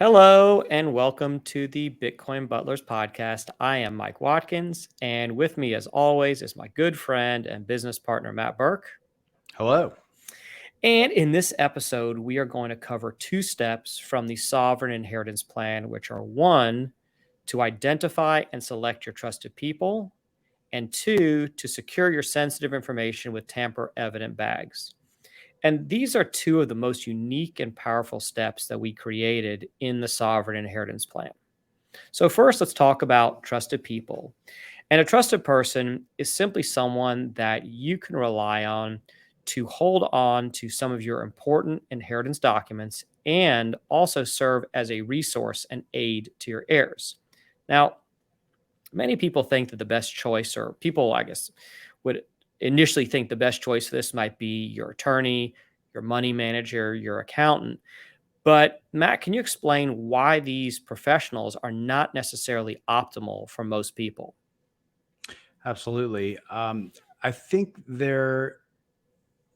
Hello and welcome to the Bitcoin Butlers podcast. I am Mike Watkins, and with me, as always, is my good friend and business partner, Matt Burke. Hello. And in this episode, we are going to cover two steps from the sovereign inheritance plan, which are one, to identify and select your trusted people, and two, to secure your sensitive information with tamper evident bags. And these are two of the most unique and powerful steps that we created in the sovereign inheritance plan. So, first, let's talk about trusted people. And a trusted person is simply someone that you can rely on to hold on to some of your important inheritance documents and also serve as a resource and aid to your heirs. Now, many people think that the best choice, or people, I guess, would initially think the best choice for this might be your attorney, your money manager, your accountant. But Matt, can you explain why these professionals are not necessarily optimal for most people? Absolutely. I think there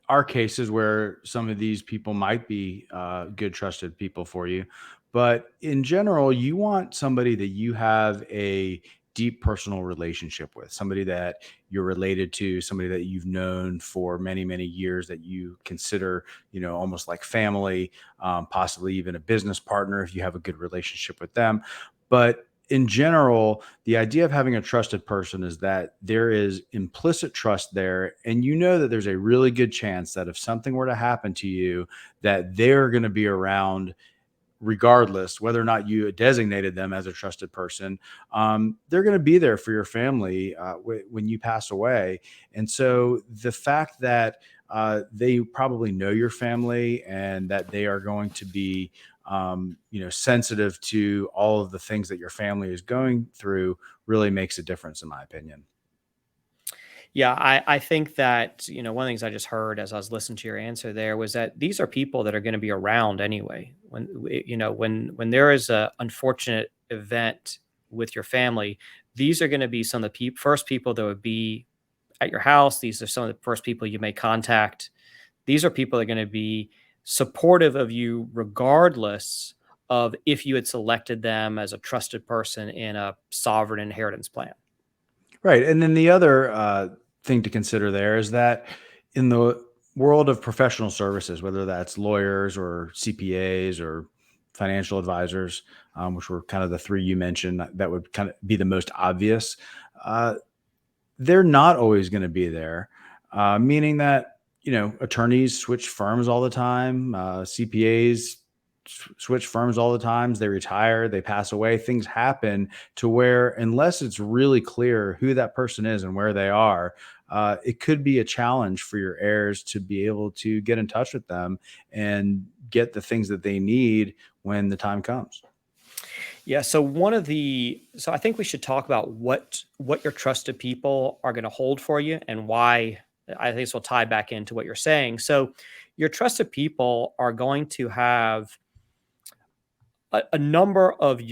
are cases where some of these people might be good, trusted people for you. But in general, you want somebody that you have a deep personal relationship with, somebody that you're related to, somebody that you've known for many, many years that you consider, almost like family, possibly even a business partner if you have a good relationship with them. But in general, the idea of having a trusted person is that there is implicit trust there. And you know that there's a really good chance that if something were to happen to you, that they're going to be around regardless whether or not you designated them as a trusted person. They're going to be there for your family when you pass away. And so the fact that they probably know your family and that they are going to be sensitive to all of the things that your family is going through really makes a difference, in my opinion. Yeah, I think that, one of the things I just heard as I was listening to your answer there was that these are people that are going to be around anyway. When there is a unfortunate event with your family, these are going to be some of the first people that would be at your house. These are some of the first people you may contact. These are people that are going to be supportive of you regardless of if you had selected them as a trusted person in a sovereign inheritance plan. Right. And then the other thing to consider there is that in the world of professional services, whether that's lawyers or CPAs or financial advisors, which were kind of the three you mentioned that would kind of be the most obvious, uh, they're not always going to be there, meaning that, attorneys switch firms all the time, CPAs switch firms all the times, they retire, they pass away, things happen to where unless it's really clear who that person is and where they are, it could be a challenge for your heirs to be able to get in touch with them and get the things that they need when the time comes. Yeah, so I think we should talk about what your trusted people are going to hold for you and why. I think this will tie back into what you're saying. So your trusted people are going to have a number of I'm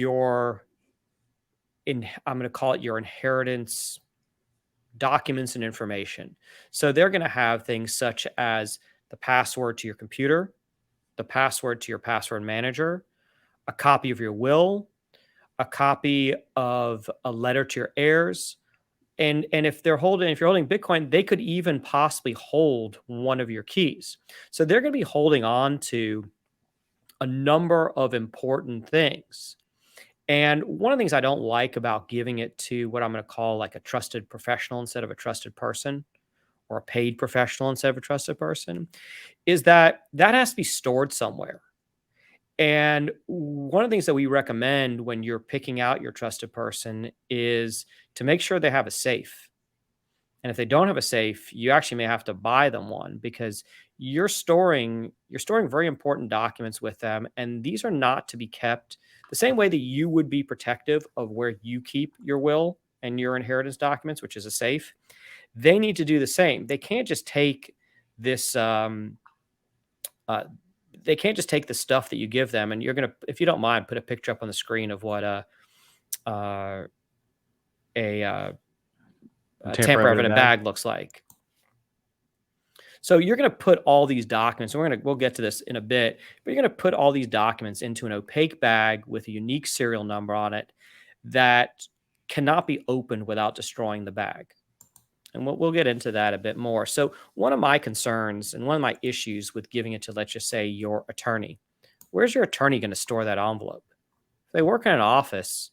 going to call it your inheritance documents and information. So they're going to have things such as the password to your computer, the password to your password manager, a copy of your will, a copy of a letter to your heirs. And if you're holding Bitcoin, they could even possibly hold one of your keys. So they're going to be holding on to a number of important things. And one of the things I don't like about giving it to what I'm going to call like a trusted professional instead of a trusted person, or a paid professional instead of a trusted person, is that has to be stored somewhere. And one of the things that we recommend when you're picking out your trusted person is to make sure they have a safe. And if they don't have a safe, you actually may have to buy them one because you're storing very important documents with them, and these are not to be kept the same way that you would be protective of where you keep your will and your inheritance documents, which is a safe. They need to do the same. This uh, they can't just take the stuff that you give them. And you're gonna, if you don't mind, put a picture up on the screen of what uh, a Tamper tamper evident evident bag. bag looks like. So you're going to put all these documents, and we'll get to this in a bit, but you're going to put all these documents into an opaque bag with a unique serial number on it that cannot be opened without destroying the bag. And we'll get into that a bit more. So one of my concerns and one of my issues with giving it to, let's just say, your attorney, where's your attorney going to store that envelope? If they work in an office,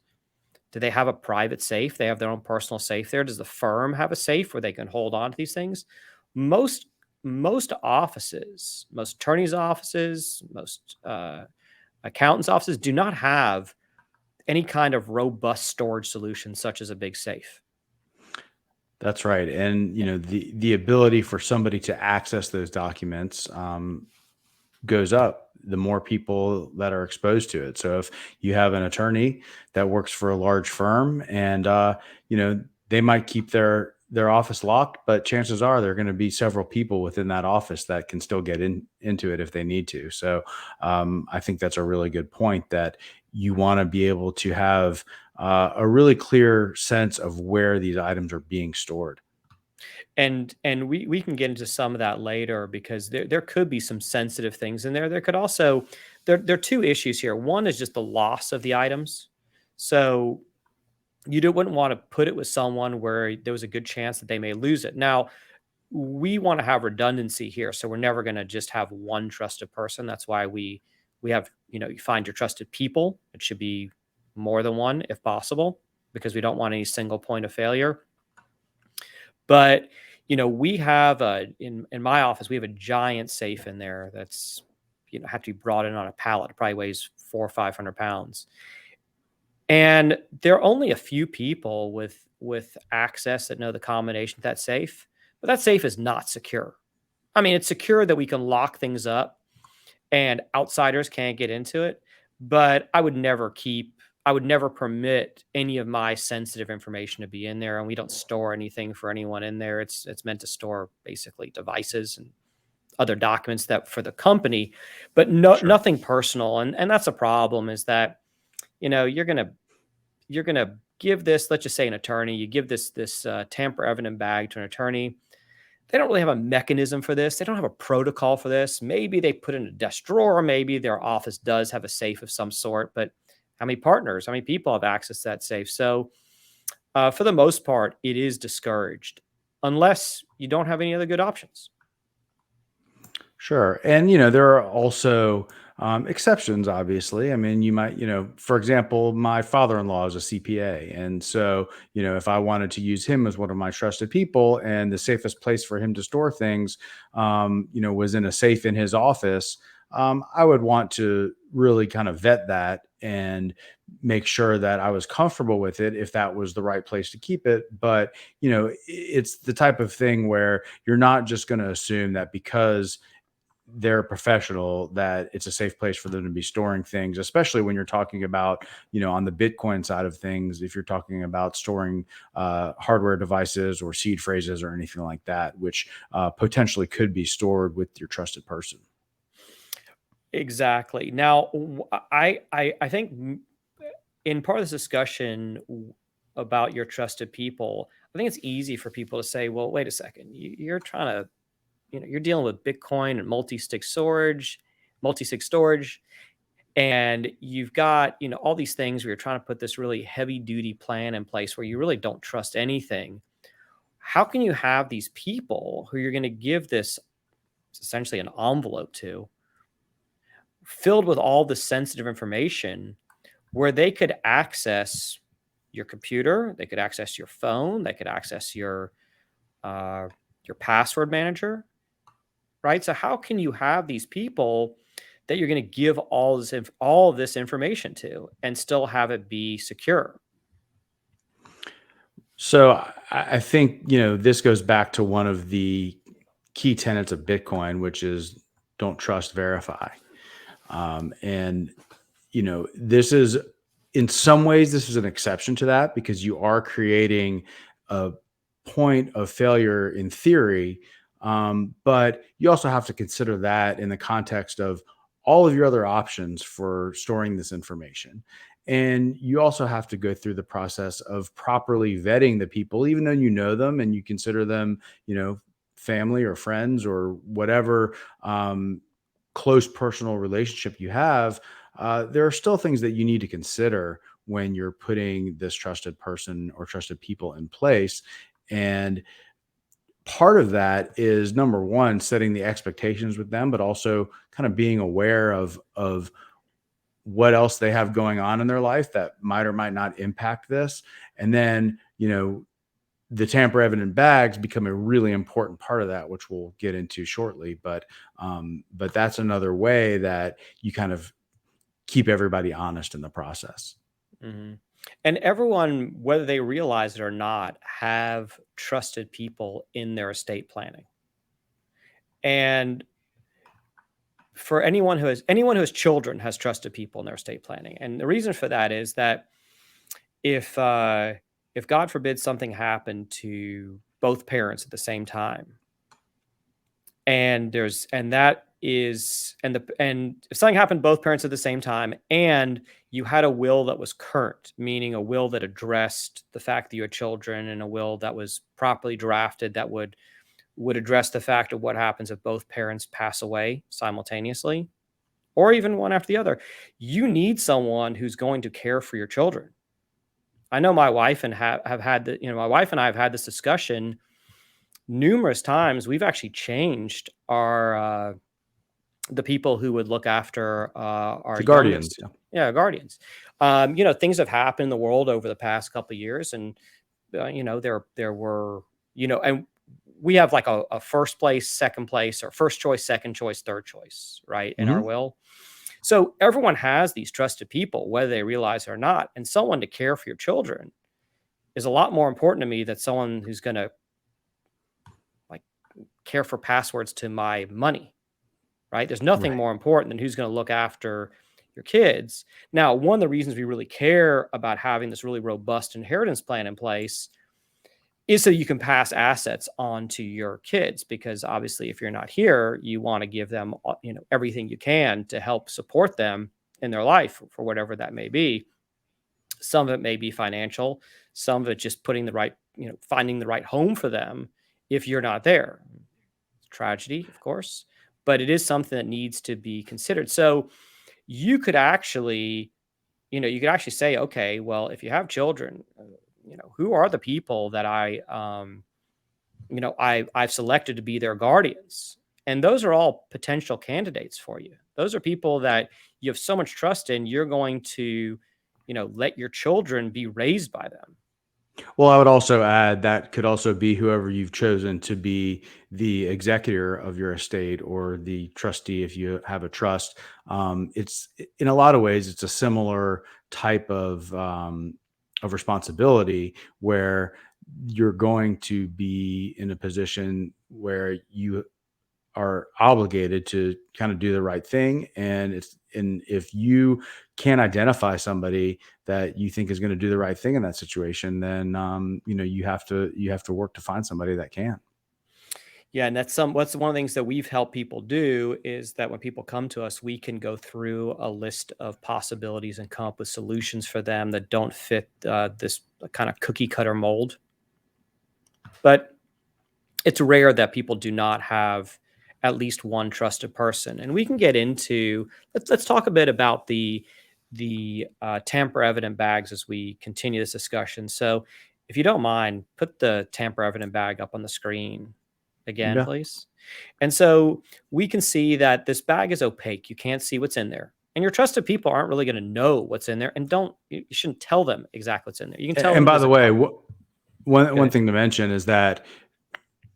do they have a private safe? They have their own personal safe there. Does the firm have a safe where they can hold on to these things? Most most offices, most attorneys' offices, most accountants' offices do not have any kind of robust storage solution such as a big safe. That's right. And the ability for somebody to access those documents goes up the more people that are exposed to it. So if you have an attorney that works for a large firm, and they might keep their office locked, but chances are there are going to be several people within that office that can still get into it if they need to. So I think that's a really good point, that you want to be able to have a really clear sense of where these items are being stored. And we can get into some of that later because there could be some sensitive things in there. There could also there are two issues here. One is just the loss of the items. So wouldn't want to put it with someone where there was a good chance that they may lose it. Now, we want to have redundancy here, so we're never going to just have one trusted person. That's why we have, you find your trusted people. It should be more than one if possible, because we don't want any single point of failure. But we have in my office, we have a giant safe in there that's have to be brought in on a pallet. It probably weighs 400 or 500 pounds. And there are only a few people with access that know the combination to that safe, but that safe is not secure. I mean, it's secure that we can lock things up and outsiders can't get into it, but I would never permit any of my sensitive information to be in there, and we don't store anything for anyone in there. It's meant to store basically devices and other documents that for the company, but Sure. nothing personal. And that's a problem, is that you're gonna give this, let's just say an attorney, you give this tamper evident bag to an attorney. They don't really have a mechanism for this. They don't have a protocol for this. Maybe they put it in a desk drawer. Maybe their office does have a safe of some sort, but how many partners, how many people have access to that safe? So for the most part, it is discouraged unless you don't have any other good options. Sure. And, there are also exceptions, obviously. I mean, you might, for example, my father in law is a CPA. And so, if I wanted to use him as one of my trusted people, and the safest place for him to store things, was in a safe in his office, I would want to really kind of vet that and make sure that I was comfortable with it if that was the right place to keep it. But, it's the type of thing where you're not just going to assume that because they're a professional that it's a safe place for them to be storing things, especially when you're talking about, on the Bitcoin side of things, if you're talking about storing hardware devices or seed phrases or anything like that, which potentially could be stored with your trusted person. Exactly. Now, I think in part of this discussion about your trusted people, I think it's easy for people to say, well, wait a second, you're trying to, you're dealing with Bitcoin and multi-sig storage, and you've got, all these things where you're trying to put this really heavy duty plan in place where you really don't trust anything. How can you have these people who you're going to give this essentially an envelope to, filled with all the sensitive information, where they could access your computer, they could access your phone, they could access your password manager, right? So how can you have these people that you're going to give all of this information to and still have it be secure? So I think, this goes back to one of the key tenets of Bitcoin, which is don't trust, verify. And this is, in some ways, this is an exception to that, because you are creating a point of failure in theory. But you also have to consider that in the context of all of your other options for storing this information. And you also have to go through the process of properly vetting the people, even though you know them and you consider them, family or friends or whatever close personal relationship you have, there are still things that you need to consider when you're putting this trusted person or trusted people in place. And part of that is, number one, setting the expectations with them, but also kind of being aware of what else they have going on in their life that might or might not impact this. And then, the tamper evident bags become a really important part of that, which we'll get into shortly. But that's another way that you kind of keep everybody honest in the process. Mhm. And everyone, whether they realize it or not, have trusted people in their estate planning. And for anyone who has children has trusted people in their estate planning. And the reason for that is that if uh, if God forbid something happened to both parents at the same time, and there's and that is and if something happened to both parents at the same time, and you had a will that was current, meaning a will that addressed the fact that you had children, and a will that was properly drafted that would address the fact of what happens if both parents pass away simultaneously, or even one after the other, you need someone who's going to care for your children. I know my wife and have had the, my wife and I have had this discussion numerous times. We've actually changed our the people who would look after our The guardians. youngest, yeah, guardians. Things have happened in the world over the past couple of years, and there were, and we have like a first place, second place, or first choice, second choice, third choice, right, in our Mhm. will. So everyone has these trusted people, whether they realize it or not, and someone to care for your children is a lot more important to me than someone who's going to like care for passwords to my money, right? There's nothing Right. more important than who's going to look after your kids. Now, one of the reasons we really care about having this really robust inheritance plan in place is so you can pass assets on to your kids, because obviously if you're not here, you want to give them everything you can to help support them in their life for whatever that may be. Some of it may be financial, some of it just putting the right, finding the right home for them if you're not there. Tragedy, of course, but it is something that needs to be considered. So you could actually, say, okay, well, if you have children, who are the people that I've selected to be their guardians? And those are all potential candidates for you. Those are people that you have so much trust in, you're going to, let your children be raised by them. Well, I would also add that could also be whoever you've chosen to be the executor of your estate or the trustee if you have a trust. It's in a lot of ways it's a similar type of responsibility where you're going to be in a position where you are obligated to kind of do the right thing. And if you can't identify somebody that you think is going to do the right thing in that situation, then you have to work to find somebody that can. Yeah, and what's one of the things that we've helped people do is that when people come to us, we can go through a list of possibilities and come up with solutions for them that don't fit this kind of cookie cutter mold. But it's rare that people do not have at least one trusted person, and we can get into, let's talk a bit about the tamper evident bags as we continue this discussion. So, if you don't mind, put the tamper evident bag up on the screen again, Yeah. please. And so we can see that this bag is opaque. You can't see what's in there. And your trusted people aren't really going to know what's in there. And you shouldn't tell them exactly what's in there. You can tell And them by there's the a way, couple. one Good. thing to mention is that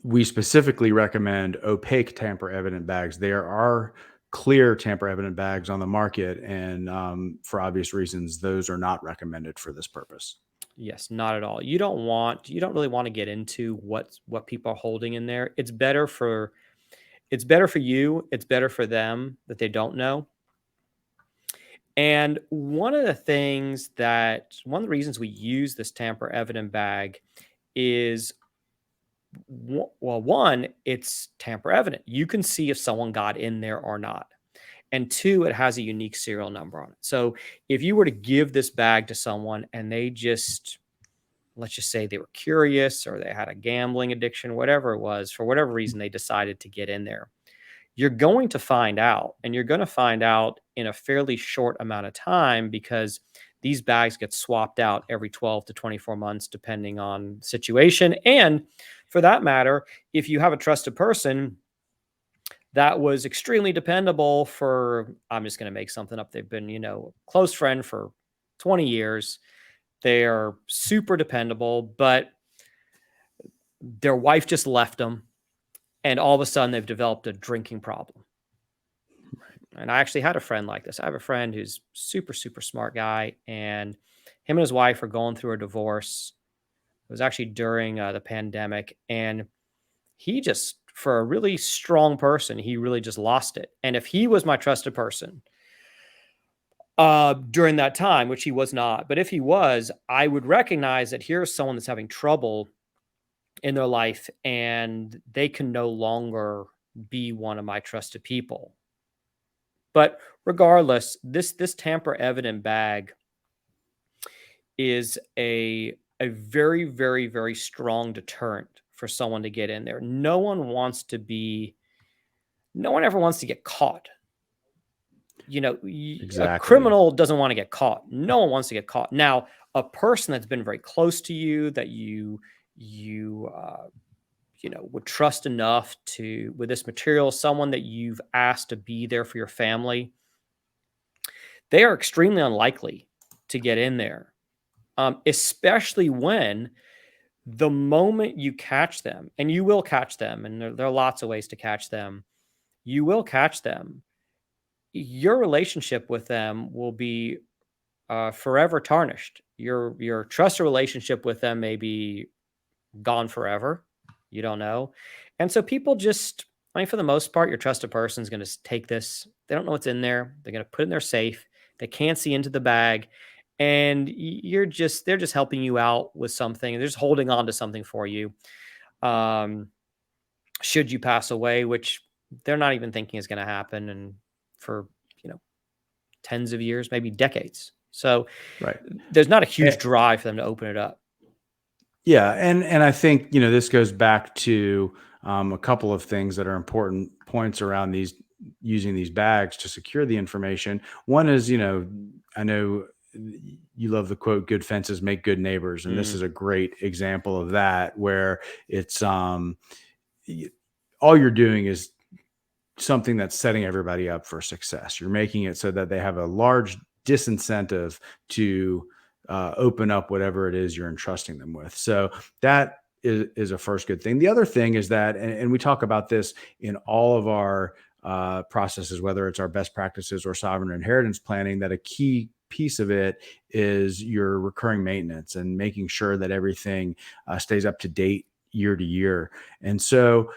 we specifically recommend opaque tamper evident bags. There are clear tamper evident bags on the market, and for obvious reasons, those are not recommended for this purpose. Yes, not at all. You don't really want to get into what people are holding in there. It's better for you. It's better for them that they don't know. And one of the reasons we use this tamper evident bag is, well, one, it's tamper evident. You can see if someone got in there or not. And two, it has a unique serial number on it. So if you were to give this bag to someone and they just let's just say they were curious or they had a gambling addiction, whatever it was, for whatever reason, they decided to get in there. You're going to find out, and you're going to find out in a fairly short amount of time, because these bags get swapped out every 12 to 24 months, depending on situation. And for that matter, if you have a trusted person that was extremely dependable for, I'm just going to make something up, they've been, a close friend for 20 years, they are super dependable, but their wife just left them, and all of a sudden they've developed a drinking problem. And I actually had a friend like this. I have a friend who's super, super smart guy, and him and his wife are going through a divorce. It was actually during the pandemic, and he just, for a really strong person, he really just lost it. And if he was my trusted person during that time, which he was not, but if he was, I would recognize that here's someone that's having trouble in their life, and they can no longer be one of my trusted people. But regardless, this tamper evident bag is a very, very, very strong deterrent for someone to get in there. No one ever wants to get caught. A Exactly. criminal doesn't want to get caught. No one wants to get caught. Now, a person that's been very close to you, that you would trust enough to, with this material, someone that you've asked to be there for your family, they are extremely unlikely to get in there, especially when the moment you catch them, and you will catch them, and there are lots of ways to catch them, you will catch them, your relationship with them will be forever tarnished. Your trusted relationship with them may be gone forever. You don't know. And so people just, I mean, for the most part, your trusted person is going to take this. They don't know what's in there. They're going to put it in their safe. They can't see into the bag. And they're just helping you out with something. They're just holding on to something for you. Should you pass away, which they're not even thinking is going to happen. And for, tens of years, maybe decades. So Right. there's not a huge drive for them to open it up. Yeah, and I think this goes back to a couple of things that are important points around using these bags to secure the information. One is, I know you love the quote, "Good fences make good neighbors," and this is a great example of that, where it's all you're doing is something that's setting everybody up for success. You're making it so that they have a large disincentive to open up whatever it is you're entrusting them with. So that is a first good thing. The other thing is that, and we talk about this in all of our processes, whether it's our best practices or sovereign inheritance planning, that a key piece of it is your recurring maintenance and making sure that everything stays up to date year to year. And so,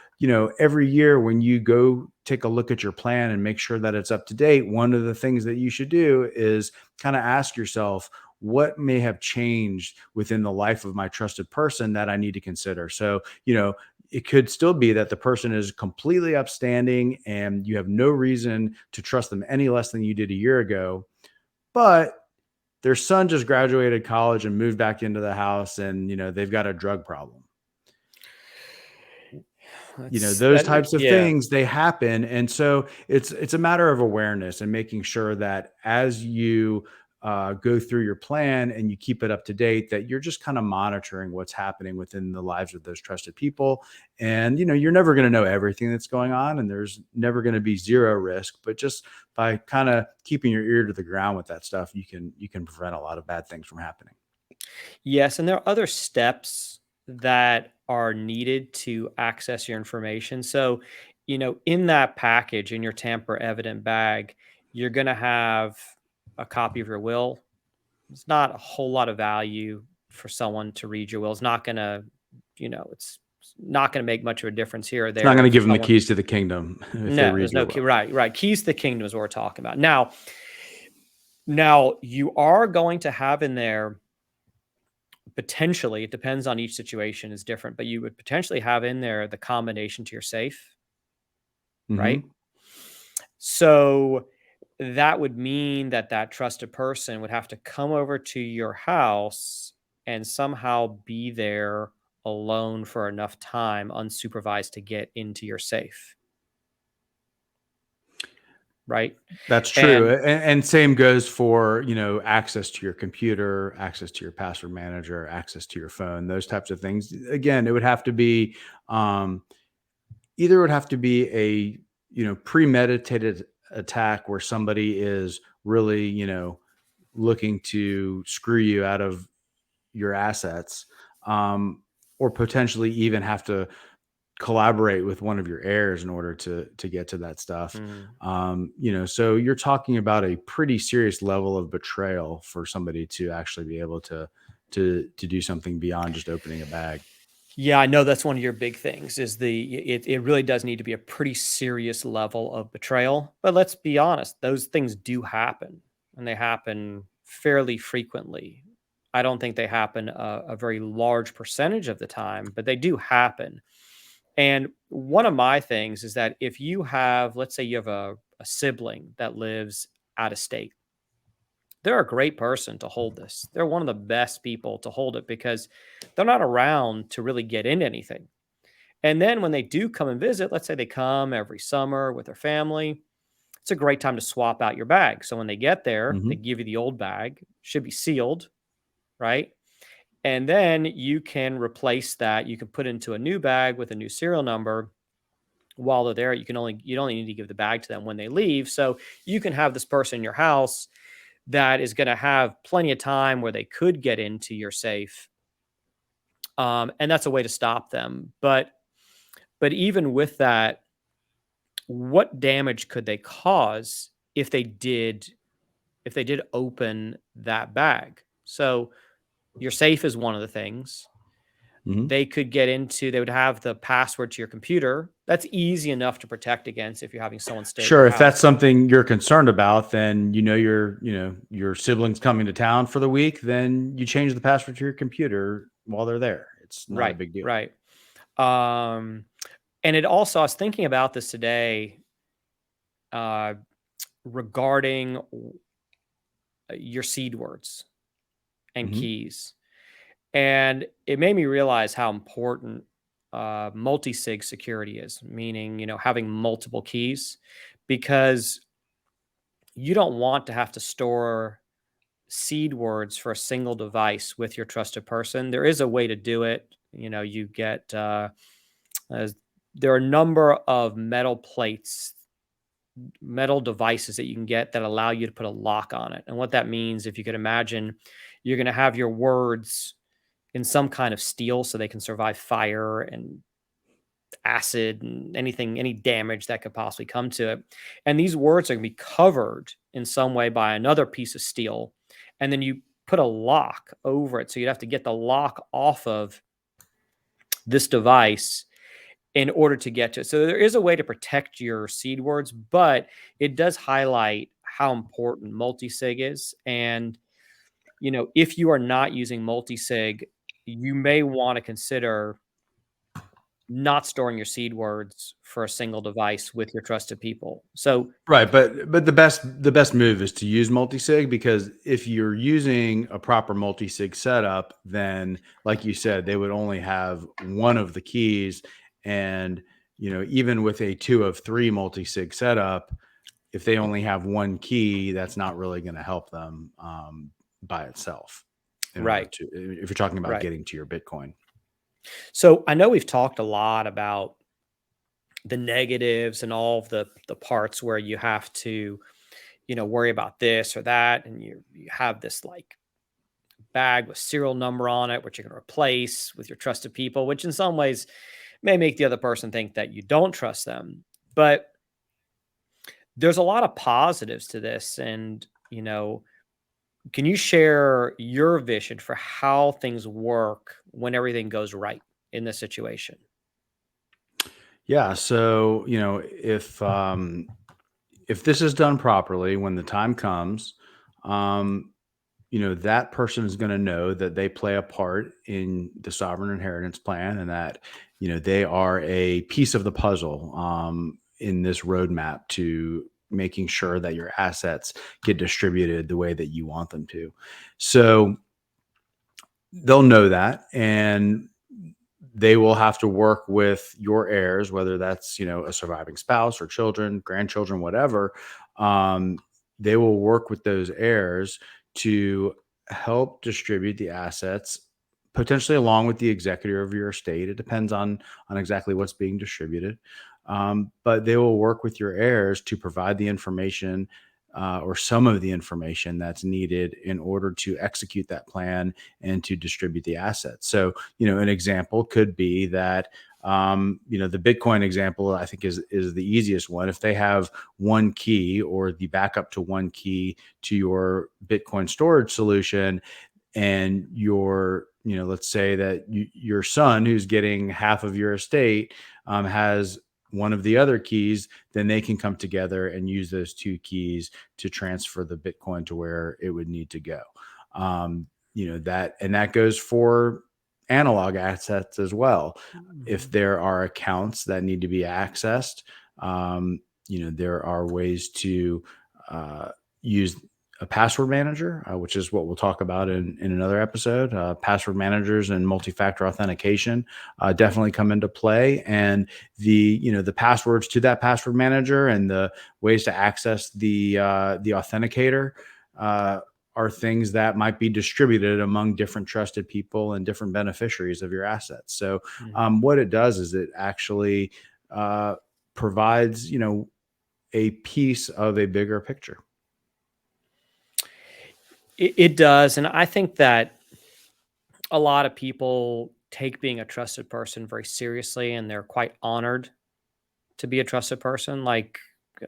every year when you go take a look at your plan and make sure that it's up to date, one of the things that you should do is kind of ask yourself, what may have changed within the life of my trusted person that I need to consider? So, it could still be that the person is completely upstanding and you have no reason to trust them any less than you did a year ago, but their son just graduated college and moved back into the house, and they've got a drug problem. Those types of things, they happen. And so it's a matter of awareness and making sure that as you go through your plan and you keep it up to date, that you're just kind of monitoring what's happening within the lives of those trusted people. And, you're never going to know everything that's going on, and there's never going to be zero risk, but just by kind of keeping your ear to the ground with that stuff, you can prevent a lot of bad things from happening. Yes. And there are other steps that are needed to access your information. So, in that package, in your tamper evident bag, you're going to have a copy of your will. It's not a whole lot of value for someone to read your will. It's not going to, it's not going to make much of a difference here or It's not there. going to If give them the someone, keys to the kingdom if they no, read there's your no key. will. Right. Keys to the kingdom is what we're talking about. Now you are going to have in there, potentially, it depends on each situation is different, but you would potentially have in there the combination to your safe, right? Mm-hmm. So that would mean that trusted person would have to come over to your house and somehow be there alone for enough time unsupervised to get into your safe, right? That's true. And And same goes for, access to your computer, access to your password manager, access to your phone, those types of things. Again, it would have to be um, either it would have to be a, premeditated attack where somebody is really, looking to screw you out of your assets, um, or potentially even have to collaborate with one of your heirs in order to get to that stuff. mm, So you're talking about a pretty serious level of betrayal for somebody to actually be able to do something beyond just opening a bag. yeah, I know that's one of your big things is it really does need to be a pretty serious level of betrayal. But let's be honest, those things do happen and they happen fairly frequently. I don't think they happen a very large percentage of the time, but they do happen. And one of my things is that if you have, let's say you have a sibling that lives out of state, they're a great person to hold this. They're one of the best people to hold it because they're not around to really get into anything. And then when they do come and visit, let's say they come every summer with their family, it's a great time to swap out your bag. So when they get there, they Hmm. give you the old bag, should be sealed, right? And then you can replace that. You can put into a new bag with a new serial number. While they're there, you only need to give the bag to them when they leave. So you can have this person in your house that is going to have plenty of time where they could get into your safe, and that's a way to stop them. But even with that, what damage could they cause if they did open that bag? So your safe is one of the things. Hmm. They would have the password to your computer. That's easy enough to protect against if you're having someone stay at your Sure, if that's house. something you're concerned about, then your siblings coming to town for the week, then you change the password to your computer while they're there. It's not a Right, big deal. right. Um, and it also, I was thinking about this today, uh, regarding your seed words and Hmm. keys. And it made me realize how important multi-sig security is, meaning, having multiple keys, because you don't want to have to store seed words for a single device with your trusted person. There is a way to do it. You get, uh, there are a number of metal devices that you can get that allow you to put a lock on it. And what that means, if you could imagine, you're going to have your words in some kind of steel so they can survive fire and acid and any damage that could possibly come to it. And these words are going to be covered in some way by another piece of steel. And then you put a lock over it. So you'd have to get the lock off of this device in order to get to it. So there is a way to protect your seed words, but it does highlight how important multi-sig is. And, if you are not using multi-sig, you may want to consider not storing your seed words for a single device with your trusted people. So, Right, but the best move is to use multi-sig, because if you're using a proper multi-sig setup, then like you said, they would only have one of the keys, and even with a two of three multi-sig setup, if they only have one key, that's not really going to help them by itself. In order right, to, if you're talking about right. getting to your Bitcoin. So I know we've talked a lot about the negatives and all of the parts where you have to, worry about this or that, and you have this like bag with serial number on it, which you can replace with your trusted people, which in some ways may make the other person think that you don't trust them. But there's a lot of positives to this. And, can you share your vision for how things work when everything goes right in this situation? Yeah, so if this is done properly when the time comes, um, that person is going to know that they play a part in the sovereign inheritance plan, and that, they are a piece of the puzzle in this roadmap to making sure that your assets get distributed the way that you want them to. So they'll know that, and they will have to work with your heirs, whether that's, a surviving spouse or children, grandchildren, whatever. Um, they will work with those heirs to help distribute the assets, potentially along with the executor of your estate. It depends on exactly what's being distributed. But they will work with your heirs to provide the information, or some of the information that's needed in order to execute that plan and to distribute the assets. So, an example could be that, the Bitcoin example, I think, is the easiest one. If they have one key, or the backup to one key to your Bitcoin storage solution, and let's say that your son, who's getting half of your estate, has one of the other keys, then they can come together and use those two keys to transfer the Bitcoin to where it would need to go. That goes for analog assets as well. If there are accounts that need to be accessed, there are ways to use a password manager, which is what we'll talk about in another episode. Password managers and multi-factor authentication definitely come into play, and the passwords to that password manager and the ways to access the authenticator are things that might be distributed among different trusted people and different beneficiaries of your assets. So what it does is it actually provides a piece of a bigger picture. It does. And I think that a lot of people take being a trusted person very seriously, and they're quite honored to be a trusted person. Like,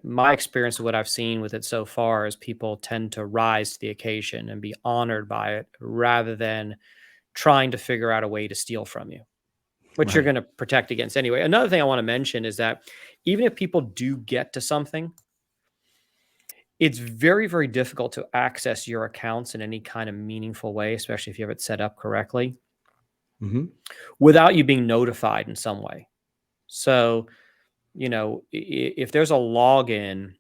my experience of what I've seen with it so far is people tend to rise to the occasion and be honored by it rather than trying to figure out a way to steal from you, which you're Right. going to protect against anyway. Another thing I want to mention is that even if people do get to something, it's very, very difficult to access your accounts in any kind of meaningful way, especially if you have it set up correctly, Hmm. without you being notified in some way. So, if there's a login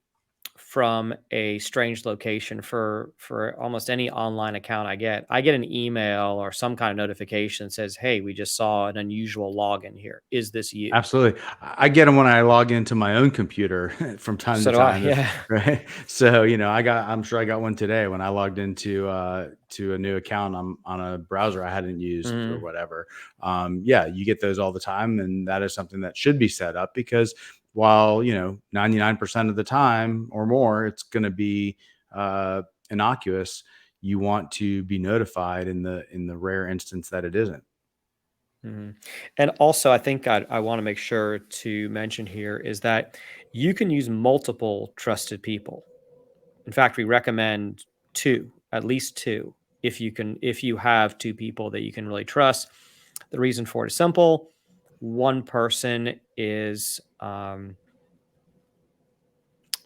from a strange location for almost any online account I get an email or some kind of notification that says, "Hey, we just saw an unusual login here. Is this you?" Absolutely. I get them when I log into my own computer from time to So do I. time. If Yeah. right, so I'm sure I got one today when I logged into to a new account on a browser I hadn't used or Mhm. whatever. Yeah, you get those all the time, and that is something that should be set up, because while 99% of the time or more, it's going to be innocuous. You want to be notified in the rare instance that it isn't. Mhm. And also, I think I want to make sure to mention here is that you can use multiple trusted people. In fact, we recommend two, at least two, if you have two people that you can really trust. The reason for it is simple. One person is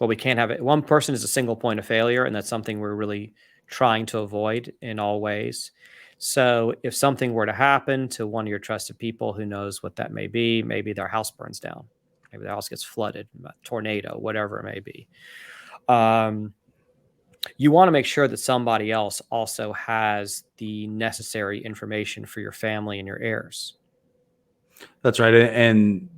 well, we can't have it. One person is a single point of failure, and that's something we're really trying to avoid in all ways. So, if something were to happen to one of your trusted people, who knows what that may be? Maybe their house burns down, maybe their house gets flooded, a tornado, whatever it may be. Um, you want to make sure that somebody else also has the necessary information for your family and your heirs. That's right. And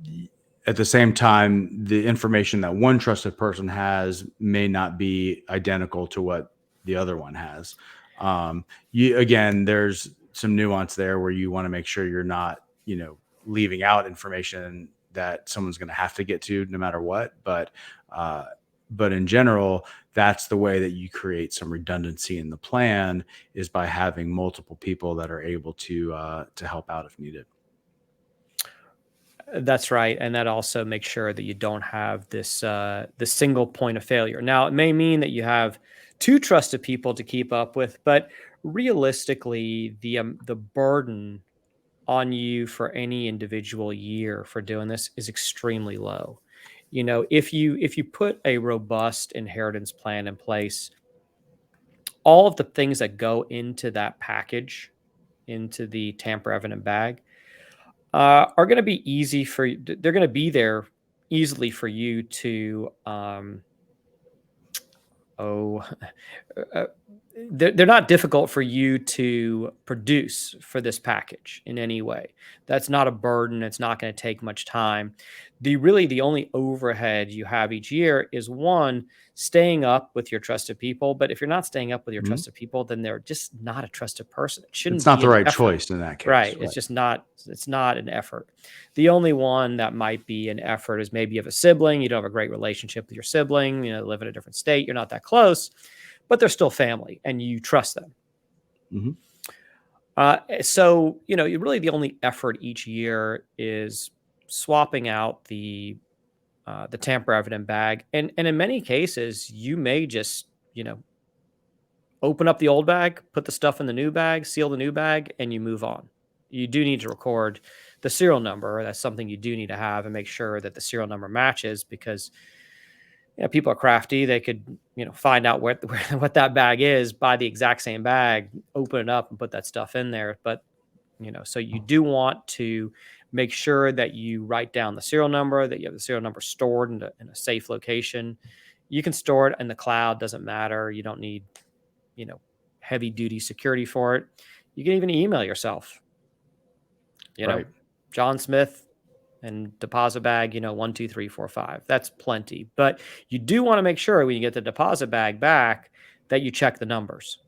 at the same time, the information that one trusted person has may not be identical to what the other one has. Again, there's some nuance there where you want to make sure you're not, leaving out information that someone's going to have to get to no matter what. Uh, but in general, that's the way that you create some redundancy in the plan, is by having multiple people that are able to help out if needed. That's right, and that also makes sure that you don't have this single point of failure. Now, it may mean that you have two trusted people to keep up with, but realistically, the burden on you for any individual year for doing this is extremely low. If you put a robust inheritance plan in place, all of the things that go into that package, into the tamper evident bag, are going to be easy for you. They're going to be there easily for you to oh uh, they're not difficult for you to produce for this package in any way. That's not a burden. It's not going to take much time. The only overhead you have each year is one, staying up with your trusted people. But if you're not staying up with your Mhm. trusted people, then they're just not a trusted person. It It's shouldn't not be the an right effort. choice in that case, Right. right? It's not an effort. The only one that might be an effort is maybe you have a sibling, you don't have a great relationship with your sibling, live in a different state, you're not that close, but they're still family and you trust them. Mhm. So, really the only effort each year is swapping out the tamper evident bag. And in many cases, you may just, open up the old bag, put the stuff in the new bag, seal the new bag, and you move on. You do need to record the serial number. That's something you do need to have and make sure that the serial number matches because people are crafty. They could, find out what that bag is, buy the exact same bag, open it up and put that stuff in there. But, so you do want to make sure that you write down the serial number, that you have the serial number stored in a safe location. You can store it in the cloud, doesn't matter. You don't need, you know, heavy duty security for it. You can even email yourself, you know, Right. John Smith and deposit bag, 12345. That's plenty. But you do want to make sure when you get the deposit bag back that you check the numbers.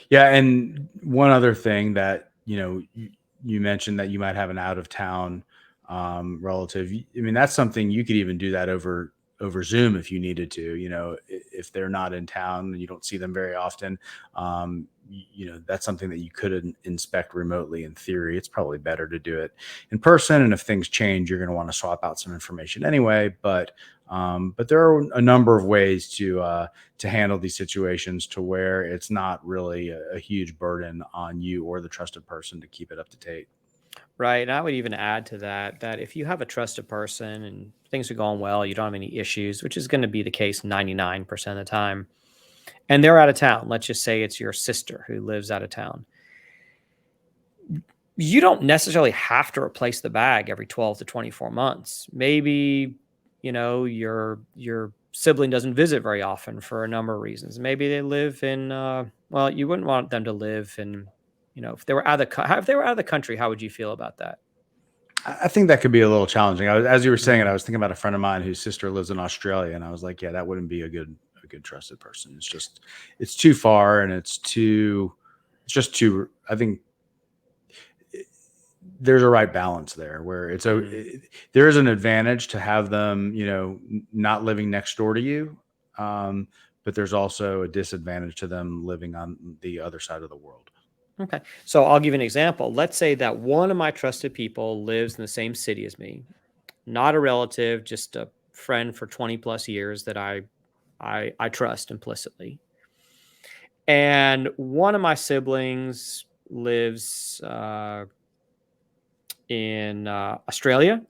Yeah, and one other thing that, you mentioned that you might have an out of town relative. I mean, that's something you could even do that over Zoom if you needed to. If they're not in town and you don't see them very often, that's something that you could inspect remotely. In theory, it's probably better to do it in person. And if things change, you're going to want to swap out some information anyway. But there are a number of ways to handle these situations to where it's not really a huge burden on you or the trusted person to keep it up to date. Right. And I would even add to that if you have a trusted person and things are going well, you don't have any issues, which is going to be the case 99% of the time, and they're out of town. Let's just say it's your sister who lives out of town. You don't necessarily have to replace the bag every 12 to 24 months. Maybe, your sibling doesn't visit very often for a number of reasons. Maybe they live in well, you wouldn't want them to live in, if they were if they were out of the country, how would you feel about that? I think that could be a little challenging. As you were saying it, I Mm, was thinking about a friend of mine whose sister lives in Australia, and I was like, yeah, that wouldn't be a good trusted person. It's too far, and it's just too. I think there's a right balance there where mm. there is an advantage to have them, not living next door to you. Um, but there's also a disadvantage to them living on the other side of the world. Okay. So I'll give you an example. Let's say that one of my trusted people lives in the same city as me, not a relative, just a friend for 20 plus years that I trust implicitly. And one of my siblings lives in Australia,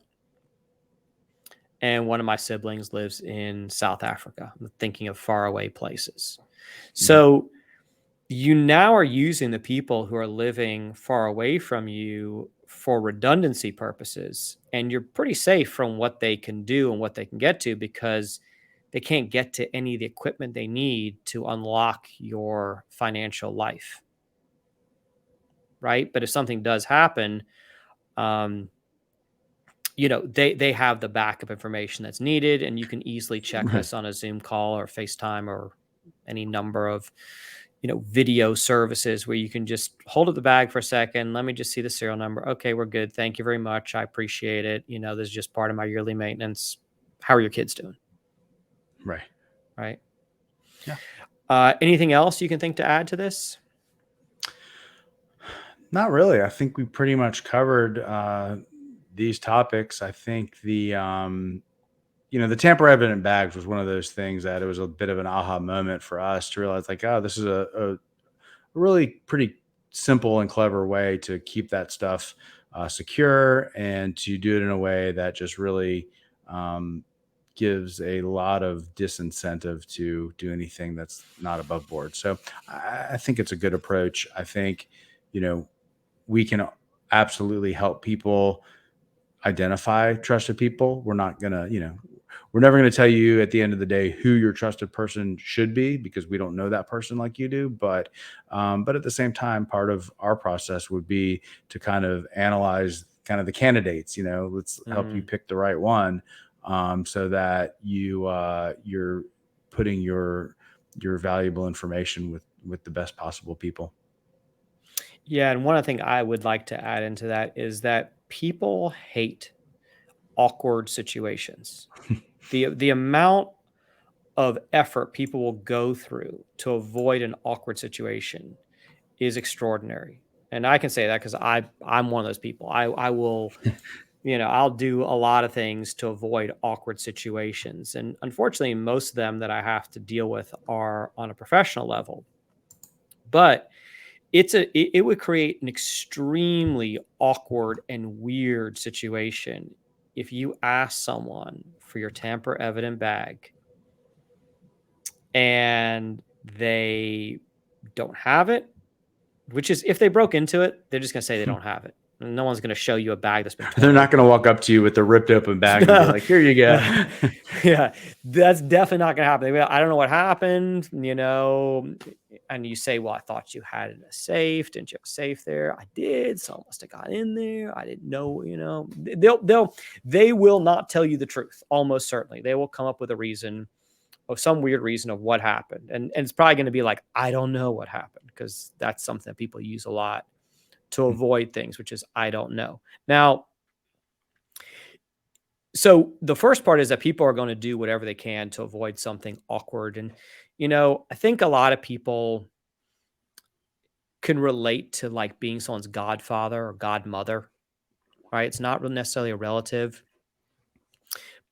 and one of my siblings lives in South Africa. I'm thinking of faraway places. Mhm. So you now are using the people who are living far away from you for redundancy purposes, and you're pretty safe from what they can do and what they can get to because they can't get to any of the equipment they need to unlock your financial life, right? But if something does happen, um, they have the backup information that's needed, and you can easily check Right. this on a Zoom call or FaceTime or any number of video services where you can just hold up the bag for a second. Let me just see the serial number. Okay, we're good. Thank you very much. I appreciate it. This is just part of my yearly maintenance. How are your kids doing? Right. Right. Yeah. Anything else you can think to add to this? Not really. I think we pretty much covered these topics. I think the tamper evident bags was one of those things that it was a bit of an aha moment for us to realize, like, oh, this is a really pretty simple and clever way to keep that stuff secure and to do it in a way that just really um, gives a lot of disincentive to do anything that's not above board. So I think it's a good approach. I think, you know, we can absolutely help people identify trusted people. We're not gonna, we're never going to tell you at the end of the day who your trusted person should be, because we don't know that person like you do. But at the same time, part of our process would be to kind of analyze kind of the candidates. Let's help you Mm. pick the right one, so that you're putting your valuable information with the best possible people. Yeah, and one other thing I would like to add into that is that people hate awkward situations. The amount of effort people will go through to avoid an awkward situation is extraordinary. And I can say that because I'm one of those people. I will, I'll do a lot of things to avoid awkward situations. And unfortunately, most of them that I have to deal with are on a professional level. But it would create an extremely awkward and weird situation if you ask someone for your tamper evident bag and they don't have it, which is if they broke into it, they're just gonna say they don't have it. No one's gonna show you a bag that's been They're torn not going to open. walk up to you with a ripped open bag and be No, like, "Here you go." no. Yeah, that's definitely not gonna happen. They I don't know what happened, and you say, "Well, I thought you had it in a safe. Didn't you have a safe there?" "I did. Someone must have got in there. I didn't know." They will not tell you the truth. Almost certainly, they will come up with a reason, of some weird reason of what happened, and it's probably going to be like, "I don't know what happened," because that's something that people use a lot to avoid things, which is "I don't know." Now, so the first part is that people are going to do whatever they can to avoid something awkward. And, I think a lot of people can relate to like being someone's godfather or godmother, right? It's not really necessarily a relative,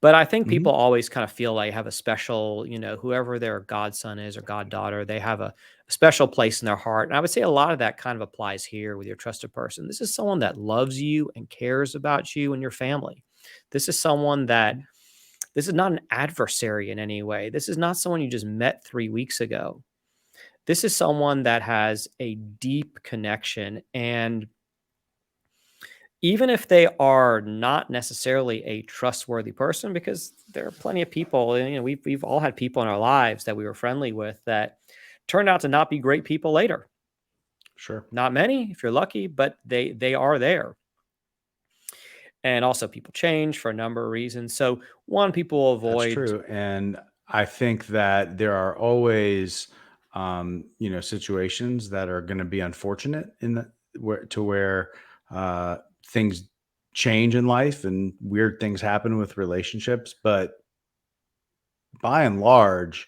but I think Mhm. people always kind of feel like have a special, whoever their godson is or goddaughter, they have a special place in their heart. And I would say a lot of that kind of applies here with your trusted person. This is someone that loves you and cares about you and your family. This is someone that This is not an adversary in any way. This is not someone you just met 3 weeks ago. This is someone that has a deep connection, and even if they are not necessarily a trustworthy person, because there are plenty of people, and, we've all had people in our lives that we were friendly with that turned out to not be great people later. Sure. Not many, if you're lucky, but they are there. And also people change for a number of reasons. So, one, people will That's avoid. true. And I think that there are always, situations that are going to be unfortunate where things change in life and weird things happen with relationships. But by and large,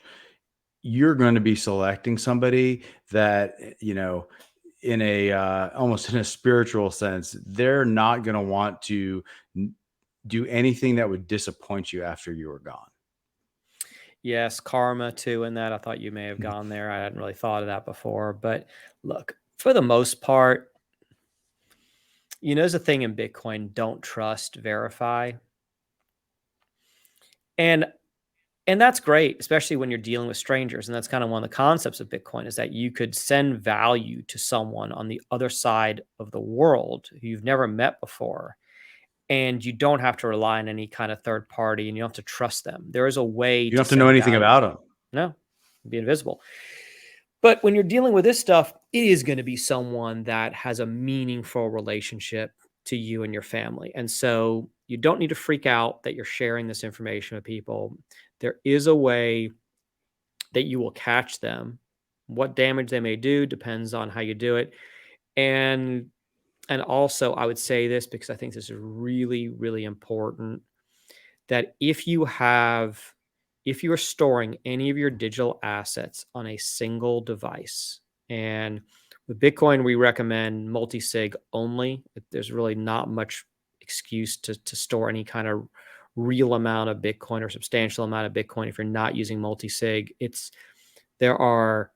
you're going to be selecting somebody that, in a almost in a spiritual sense, they're not going to want to n- do anything that would disappoint you after you are gone. Yes, karma too in that. I thought you may have gone there. I hadn't really thought of that before. But look, for the most part, there's a thing in Bitcoin, don't trust, verify. And and that's great, especially when you're dealing with strangers. And that's kind of one of the concepts of Bitcoin is that you could send value to someone on the other side of the world who you've never met before. And you don't have to rely on any kind of third party and you don't have to trust them. There is a way You don't to have to know send anything value. about them. No, be invisible. But when you're dealing with this stuff, it is going to be someone that has a meaningful relationship to you and your family. And so you don't need to freak out that you're sharing this information with people. There is a way that you will catch them. What damage they may do depends on how you do it. And also I would say this because I think this is really, really important that if you are storing any of your digital assets on a single device, and with Bitcoin, we recommend multi-sig only. There's really not much excuse to store any kind of real amount of Bitcoin or substantial amount of Bitcoin if you're not using multi-sig. There are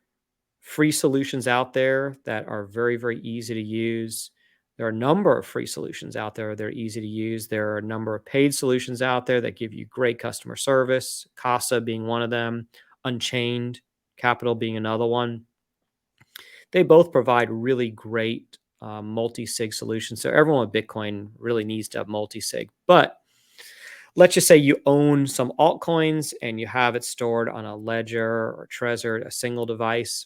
free solutions out there that are very, very easy to use. There are a number of free solutions out there that are easy to use. There are a number of paid solutions out there that give you great customer service, Casa being one of them, Unchained Capital being another one. They both provide really great multi sig solutions. So everyone with Bitcoin really needs to have multi sig. But let's just say you own some altcoins and you have it stored on a ledger or Trezor, a single device.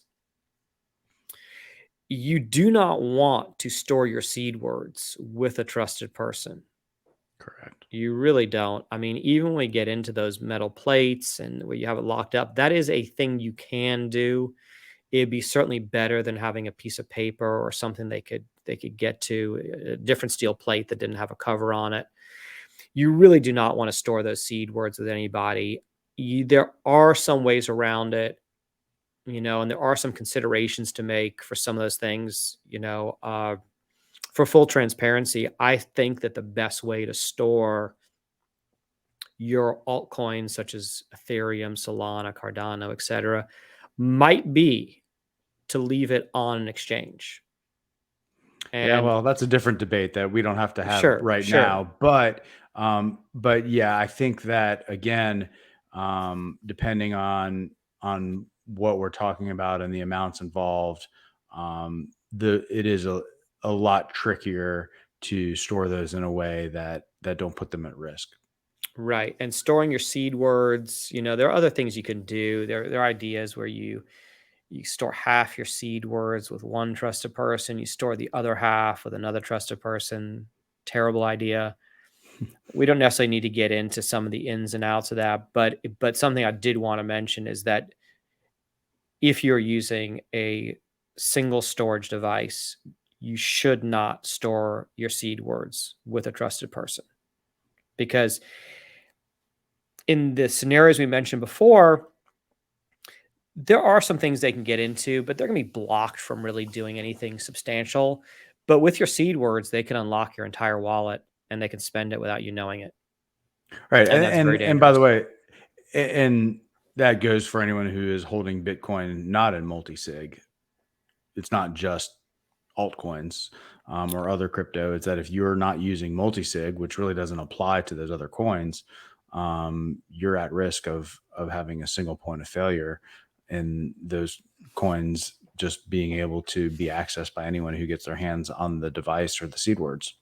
You do not want to store your seed words with a trusted person. Correct. You really don't. I mean, even when we get into those metal plates and where you have it locked up, that is a thing you can do. It'd be certainly better than having a piece of paper or something they could get to, a different steel plate that didn't have a cover on it. You really do not want to store those seed words with anybody. There are some ways around it, and there are some considerations to make for some of those things. For full transparency, I think that the best way to store your altcoins, such as Ethereum, Solana, Cardano, etc., might be to leave it on an exchange. Yeah, And well, that's a different debate that we don't have to have sure, right sure. now. But yeah, I think that again, depending on what we're talking about and the amounts involved, it is a lot trickier to store those in a way that don't put them at risk. Right. And storing your seed words, there are other things you can do. There are ideas where you store half your seed words with one trusted person, you store the other half with another trusted person. Terrible idea. We don't necessarily need to get into some of the ins and outs of that, but something I did want to mention is that if you're using a single storage device, you should not store your seed words with a trusted person, because in the scenarios we mentioned before, there are some things they can get into, but they're going to be blocked from really doing anything substantial. But with your seed words, they can unlock your entire wallet and they can spend it without you knowing it. Right. And that's very And by dangerous. the way, and that goes for anyone who is holding Bitcoin not in multi-sig. It's not just altcoins or other crypto. It's that if you're not using multi-sig, which really doesn't apply to those other coins, you're at risk of having a single point of failure and those coins just being able to be accessed by anyone who gets their hands on the device or the seed words.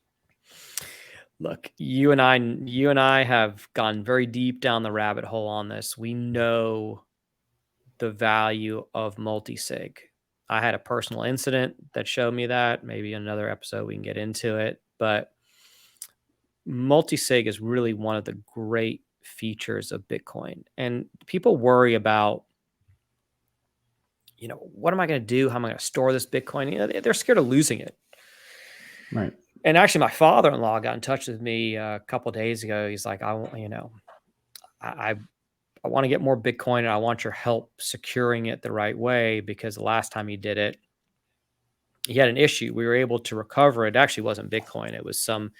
Look, you and I have gone very deep down the rabbit hole on this. We know the value of multi-sig. I had a personal incident that showed me that. Maybe in another episode we can get into it, but multi-sig is really one of the great features of Bitcoin. And people worry about, what am I going to do? How am I going to store this Bitcoin? They're scared of losing it. Right. And actually, my father-in-law got in touch with me a couple of days ago. He's like, I want to get more Bitcoin and I want your help securing it the right way, because the last time he did it, he had an issue. We were able to recover it. It actually wasn't Bitcoin. It was some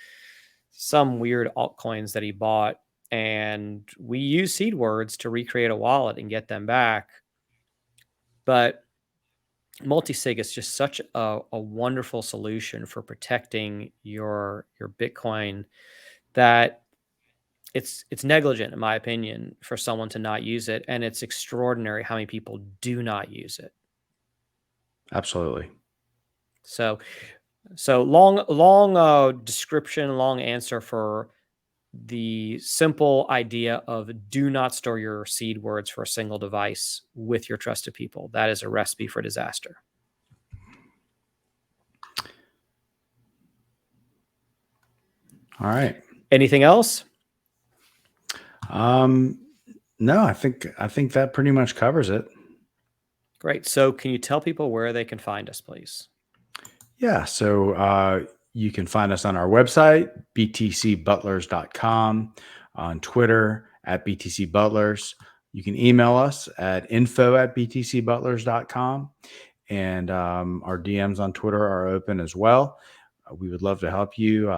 weird altcoins that he bought. And we used seed words to recreate a wallet and get them back. But multi-sig is just such a wonderful solution for protecting your Bitcoin that it's negligent, in my opinion, for someone to not use it. And it's extraordinary how many people do not use it. Absolutely. So long description, long answer for the simple idea of do not store your seed words for a single device with your trusted people. That is a recipe for disaster. All right. Anything else? No, I think that pretty much covers it. Great. So can you tell people where they can find us, please? Yeah. So you can find us on our website, btcbutlers.com, on Twitter at btcbutlers. You can email us at info@btcbutlers.com. And our DMs on Twitter are open as well. We would love to help you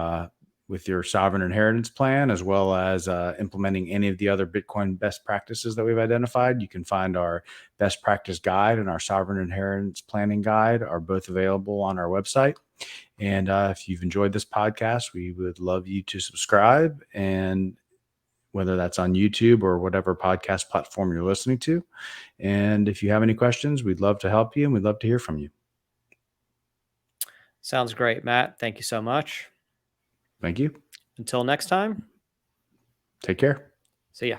with your sovereign inheritance plan, as well as implementing any of the other Bitcoin best practices that we've identified. You can find our best practice guide and our sovereign inheritance planning guide are both available on our website. And if you've enjoyed this podcast, we would love you to subscribe, and whether that's on YouTube or whatever podcast platform you're listening to. And if you have any questions, we'd love to help you and we'd love to hear from you. Sounds great, Matt. Thank you so much. Thank you. Until next time. Take care. See ya.